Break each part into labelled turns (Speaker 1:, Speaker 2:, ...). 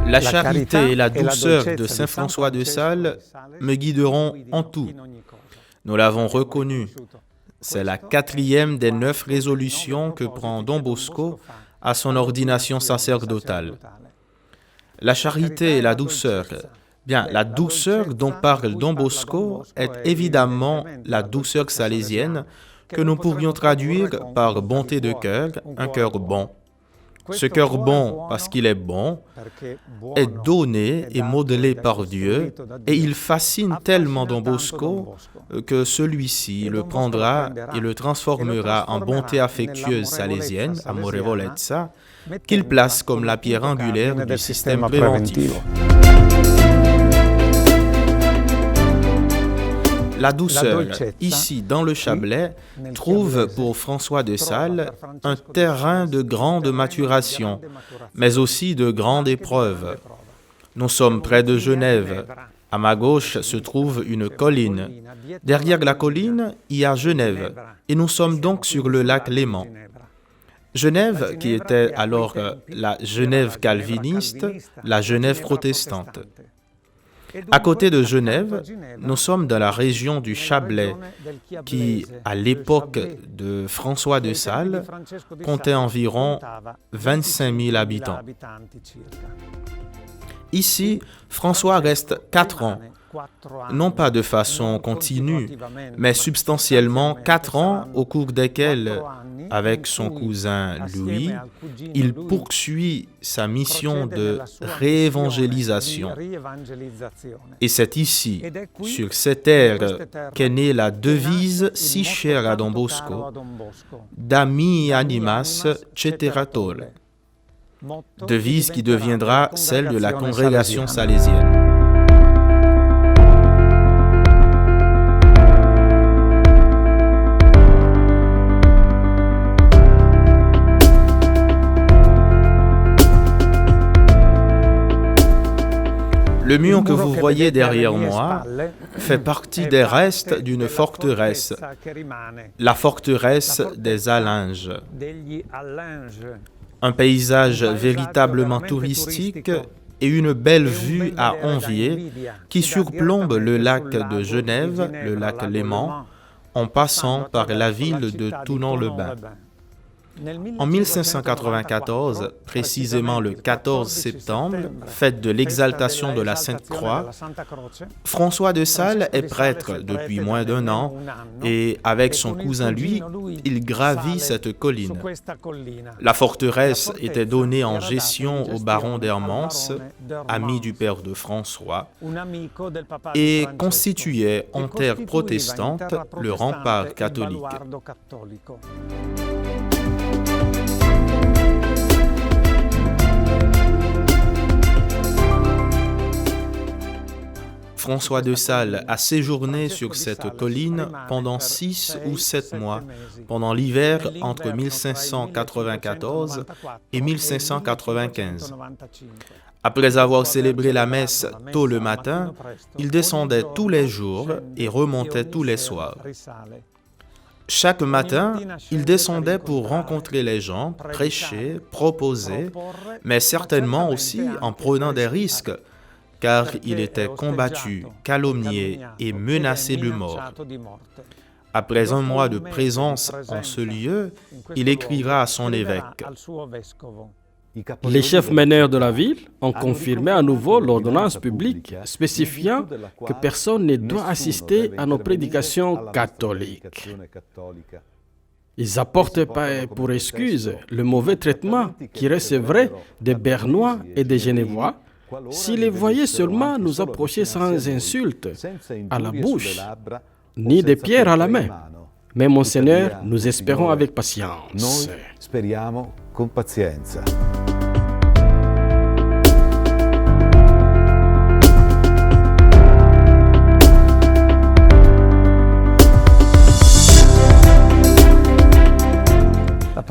Speaker 1: La charité et la douceur de saint François de Sales me guideront en tout. Nous l'avons reconnu. C'est la 4e des 9 résolutions que prend Don Bosco à son ordination sacerdotale. La charité et la douceur. Bien, la douceur dont parle Don Bosco est évidemment la douceur salésienne que nous pourrions traduire par bonté de cœur, un cœur bon. Ce cœur bon, parce qu'il est bon, est donné et modelé par Dieu, et il fascine tellement Don Bosco que celui-ci le prendra et le transformera en bonté affectueuse salésienne, amorevolezza, qu'il place comme la pierre angulaire du système préventif. La douceur, ici dans le Chablais, trouve pour François de Sales un terrain de grande maturation, mais aussi de grande épreuve. Nous sommes près de Genève. À ma gauche se trouve une colline. Derrière la colline, il y a Genève, et nous sommes donc sur le lac Léman. Genève, qui était alors la Genève calviniste, la Genève protestante. À côté de Genève, nous sommes dans la région du Chablais, qui, à l'époque de François de Sales, comptait environ 25 000 habitants. Ici, François reste 4 ans, non pas de façon continue, mais substantiellement 4 ans au cours desquels, avec son cousin Louis, il poursuit sa mission de réévangélisation. Et c'est ici, sur cette terre, qu'est née la devise si chère à Don Bosco, Dami animas ceteratore, devise qui deviendra celle de la congrégation salésienne. Le mur que vous voyez derrière moi fait partie des restes d'une forteresse, la forteresse des Allinges. Un paysage véritablement touristique et une belle vue à envier qui surplombe le lac de Genève, le lac Léman, en passant par la ville de Thonon-le-Bain. En 1594, précisément le 14 septembre, fête de l'exaltation de la Sainte Croix, François de Sales est prêtre depuis moins d'1 an et avec son cousin Louis, il gravit cette colline. La forteresse était donnée en gestion au baron d'Hermance, ami du père de François, et constituait en terre protestante le rempart catholique. François de Sales a séjourné sur cette colline pendant 6 ou 7 mois, pendant l'hiver entre 1594 et 1595. Après avoir célébré la messe tôt le matin, il descendait tous les jours et remontait tous les soirs. Chaque matin, il descendait pour rencontrer les gens, prêcher, proposer, mais certainement aussi en prenant des risques, car il était combattu, calomnié et menacé de mort. Après 1 mois de présence en ce lieu, il écrira à son évêque.
Speaker 2: Les chefs meneurs de la ville ont confirmé à nouveau l'ordonnance publique spécifiant que personne ne doit assister à nos prédications catholiques. Ils apportent pour excuse le mauvais traitement qu'ils recevraient des Bernois et des Genevois s'il les voyait seulement nous approcher sans insulte à la bouche, ni des pierres à la main. Mais mon Seigneur, nous espérons avec patience.
Speaker 3: Speriamo con pazienza.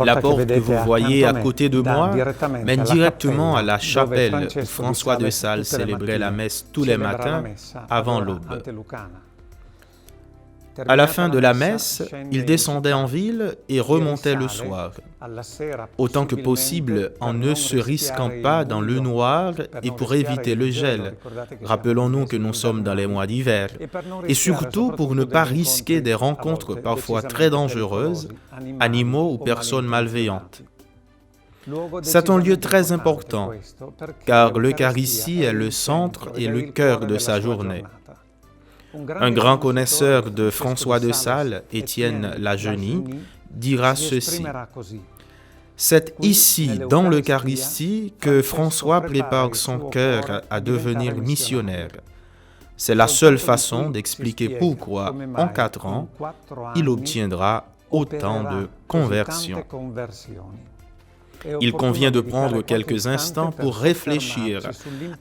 Speaker 1: La porte que vous voyez à côté de moi mène directement à la chapelle où François de Sales célébrait la messe tous les matins avant l'aube. À la fin de la messe, il descendait en ville et remontait le soir, autant que possible en ne se risquant pas dans le noir et pour éviter le gel. Rappelons-nous que nous sommes dans les mois d'hiver, et surtout pour ne pas risquer des rencontres parfois très dangereuses, animaux ou personnes malveillantes. C'est un lieu très important, car l'Eucharistie est le centre et le cœur de sa journée. Un grand connaisseur de François de Sales, Étienne Lageny, dira ceci. C'est ici, dans l'Eucharistie, que François prépare son cœur à devenir missionnaire. C'est la seule façon d'expliquer pourquoi, en 4 ans, il obtiendra autant de conversions. Il convient de prendre quelques instants pour réfléchir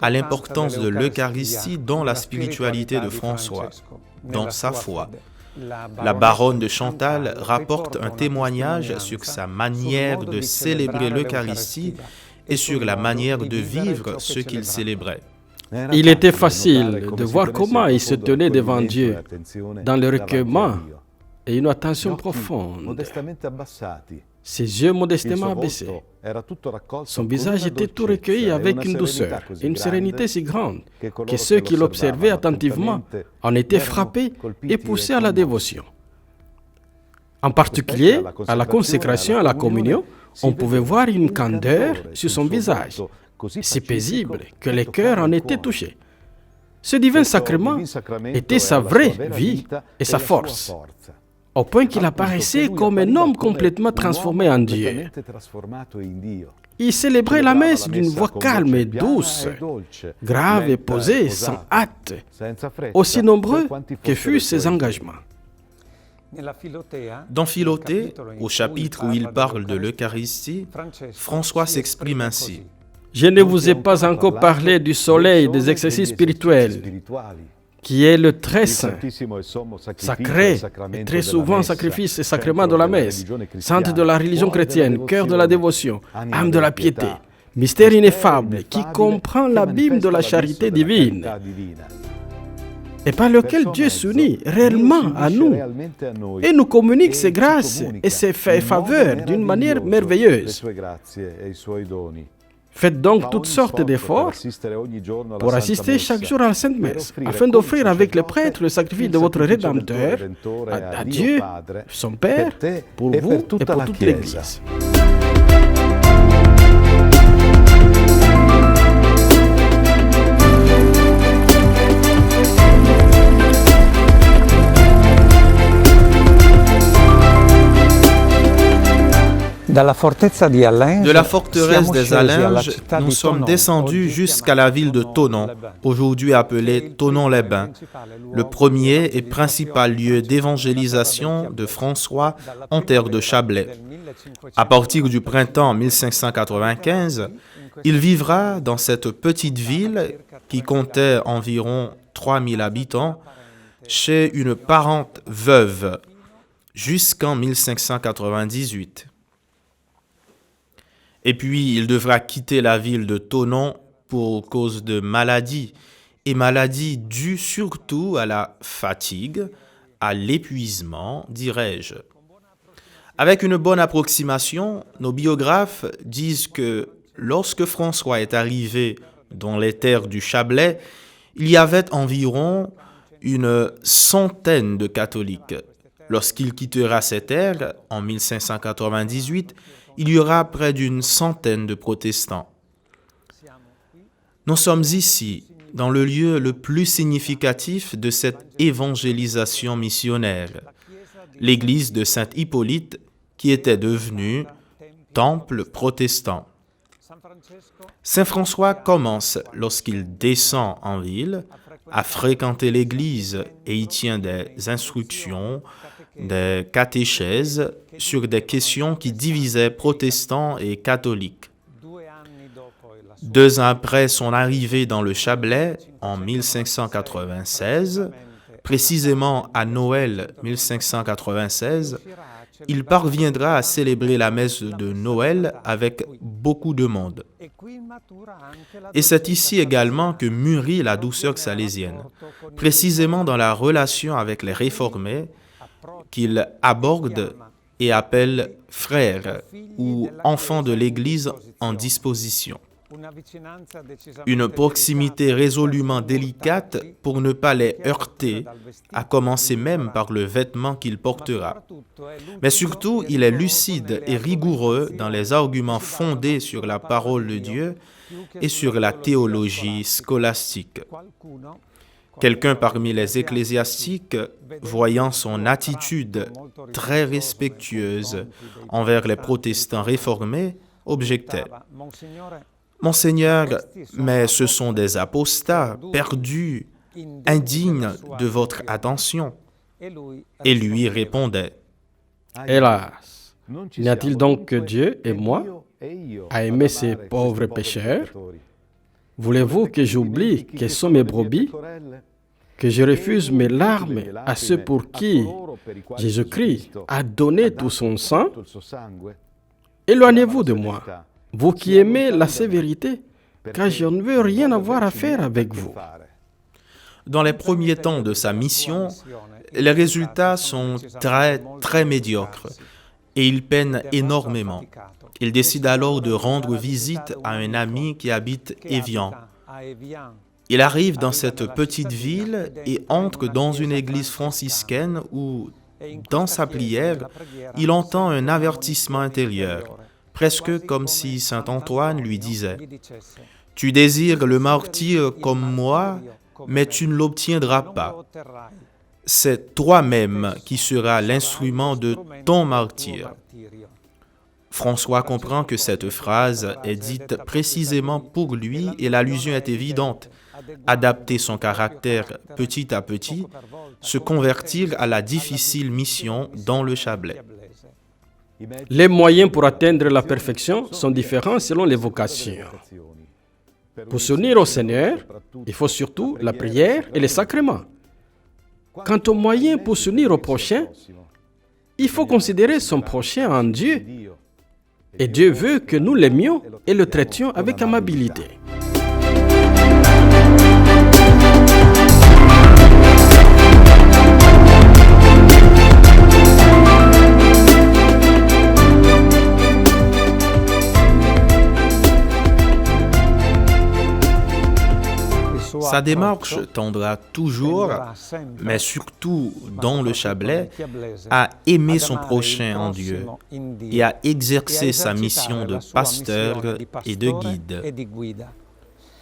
Speaker 1: à l'importance de l'Eucharistie dans la spiritualité de François, dans sa foi. La baronne de Chantal rapporte un témoignage sur sa manière de célébrer l'Eucharistie et sur la manière de vivre ce qu'il célébrait.
Speaker 2: Il était facile de voir comment il se tenait devant Dieu, dans le recueillement et une attention profonde. Ses yeux modestement abaissés. Son visage était tout recueilli avec une douceur, une sérénité si grande que ceux qui l'observaient attentivement en étaient frappés et poussés à la dévotion. En particulier, à la consécration, à la communion, on pouvait voir une candeur sur son visage, si paisible que les cœurs en étaient touchés. Ce divin sacrement était sa vraie vie et sa force, au point qu'il apparaissait comme un homme complètement transformé en Dieu. Il célébrait la messe d'une voix calme et douce, grave et posée, sans hâte, aussi nombreux que fussent ses engagements.
Speaker 1: Dans Philothée, au chapitre où il parle de l'Eucharistie, François s'exprime ainsi.
Speaker 2: Je ne vous ai pas encore parlé du soleil des exercices spirituels, qui est le très saint, sacré, et très souvent sacrifice et sacrement de la messe, centre de la religion chrétienne, cœur de la dévotion, âme de la piété, mystère ineffable qui comprend l'abîme de la charité divine, et par lequel Dieu s'unit réellement à nous et nous communique ses grâces et ses faveurs d'une manière merveilleuse. Faites donc toutes sortes d'efforts pour assister chaque jour à la Sainte Messe, afin d'offrir avec les prêtres le sacrifice de votre Rédempteur à Dieu, son Père, pour vous et pour toute l'Église.
Speaker 1: De la forteresse des Allinges, nous sommes descendus jusqu'à la ville de Thonon, aujourd'hui appelée Thonon-les-Bains, le premier et principal lieu d'évangélisation de François en terre de Chablais. À partir du printemps 1595, il vivra dans cette petite ville qui comptait environ 3000 habitants chez une parente veuve jusqu'en 1598. Et puis, il devra quitter la ville de Thonon pour cause de maladies, et maladies dues surtout à la fatigue, à l'épuisement, dirais-je. Avec une bonne approximation, nos biographes disent que lorsque François est arrivé dans les terres du Chablais, il y avait environ une centaine de catholiques. Lorsqu'il quittera ces terres, en 1598, il y aura près d'une centaine de protestants. Nous sommes ici, dans le lieu le plus significatif de cette évangélisation missionnaire, l'église de Saint-Hippolyte, qui était devenue temple protestant. Saint François commence, lorsqu'il descend en ville, à fréquenter l'église et y tient des instructions, des catéchèses sur des questions qui divisaient protestants et catholiques. 2 ans après son arrivée dans le Chablais, en 1596, précisément à Noël 1596, il parviendra à célébrer la messe de Noël avec beaucoup de monde. Et c'est ici également que mûrit la douceur salésienne, précisément dans la relation avec les réformés qu'il aborde et appelle frères ou enfants de l'Église en disposition. Une proximité résolument délicate pour ne pas les heurter, à commencer même par le vêtement qu'il portera. Mais surtout, il est lucide et rigoureux dans les arguments fondés sur la parole de Dieu et sur la théologie scolastique. Quelqu'un parmi les ecclésiastiques, voyant son attitude très respectueuse envers les protestants réformés, objectait: « Monseigneur, mais ce sont des apostats, perdus, indignes de votre attention. » Et lui répondait:
Speaker 2: « Hélas, n'y a-t-il donc que Dieu et moi à aimer ces pauvres pécheurs? Voulez-vous que j'oublie quelles sont mes brebis, que je refuse mes larmes à ceux pour qui Jésus-Christ a donné tout son sang? Éloignez-vous de moi, vous qui aimez la sévérité, car je ne veux rien avoir à faire avec vous. »
Speaker 1: Dans les premiers temps de sa mission, les résultats sont très médiocres et il peine énormément. Il décide alors de rendre visite à un ami qui habite Évian. Il arrive dans cette petite ville et entre dans une église franciscaine où, dans sa prière, il entend un avertissement intérieur, presque comme si saint Antoine lui disait: « Tu désires le martyre comme moi, mais tu ne l'obtiendras pas. C'est toi-même qui seras l'instrument de ton martyre. » François comprend que cette phrase est dite précisément pour lui et l'allusion est évidente: adapter son caractère petit à petit, se convertir à la difficile mission dans le Chablais.
Speaker 2: Les moyens pour atteindre la perfection sont différents selon les vocations. Pour s'unir au Seigneur, il faut surtout la prière et les sacrements. Quant aux moyens pour s'unir au prochain, il faut considérer son prochain en Dieu. Et Dieu veut que nous l'aimions et le traitions avec amabilité.
Speaker 1: Sa démarche tendra toujours, mais surtout dans le Chablais, à aimer son prochain en Dieu et à exercer sa mission de pasteur et de guide.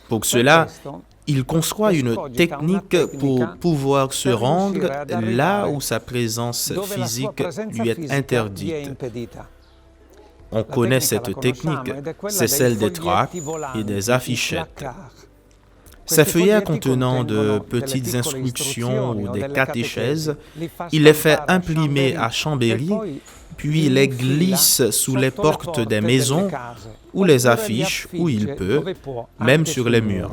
Speaker 1: Pour cela, il conçoit une technique pour pouvoir se rendre là où sa présence physique lui est interdite. On connaît cette technique, c'est celle des tracts et des affichettes. Ces feuillets contenant de petites instructions ou des catéchèses, il les fait imprimer à Chambéry, puis les glisse sous les portes des maisons ou les affiche où il peut, même sur les murs.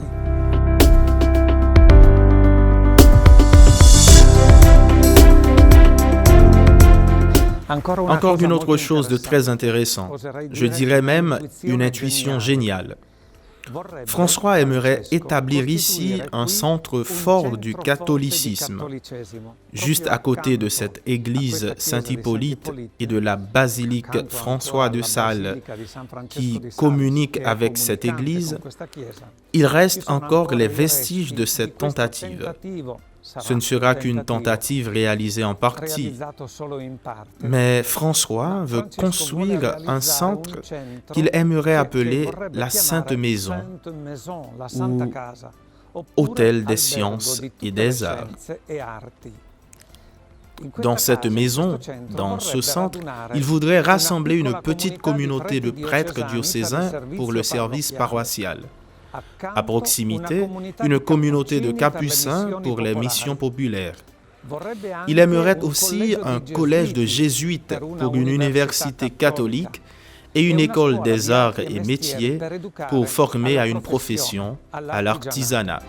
Speaker 1: Encore une autre chose de très intéressant, je dirais même une intuition géniale. François aimerait établir ici un centre fort du catholicisme, juste à côté de cette église Saint-Hippolyte et de la basilique François de Sales, qui communique avec cette église. Il reste encore les vestiges de cette tentative. Ce ne sera qu'une tentative réalisée en partie. Mais François veut construire un centre qu'il aimerait appeler la Sainte Maison ou Hôtel des sciences et des arts. Dans cette maison, dans ce centre, il voudrait rassembler une petite communauté de prêtres diocésains pour le service paroissial. À proximité, une communauté de capucins pour les missions populaires. Il aimerait aussi un collège de jésuites pour une université catholique et une école des arts et métiers pour former à une profession, à l'artisanat.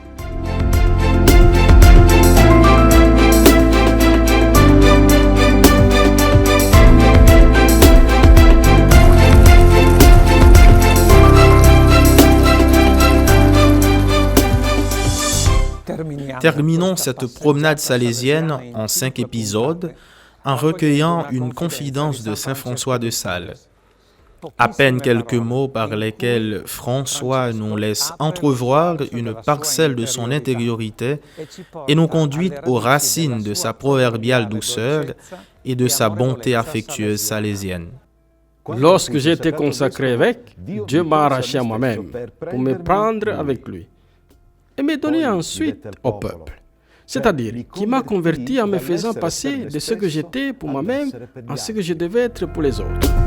Speaker 1: Terminons cette promenade salésienne en 5 épisodes en recueillant une confidence de saint François de Sales. À peine quelques mots par lesquels François nous laisse entrevoir une parcelle de son intériorité et nous conduit aux racines de sa proverbiale douceur et de sa bonté affectueuse salésienne.
Speaker 2: Lorsque j'ai été consacré évêque, Dieu m'a arraché à moi-même pour me prendre avec lui et me donner ensuite au peuple. C'est-à-dire qu'il m'a converti en me faisant passer de ce que j'étais pour moi-même à ce que je devais être pour les autres.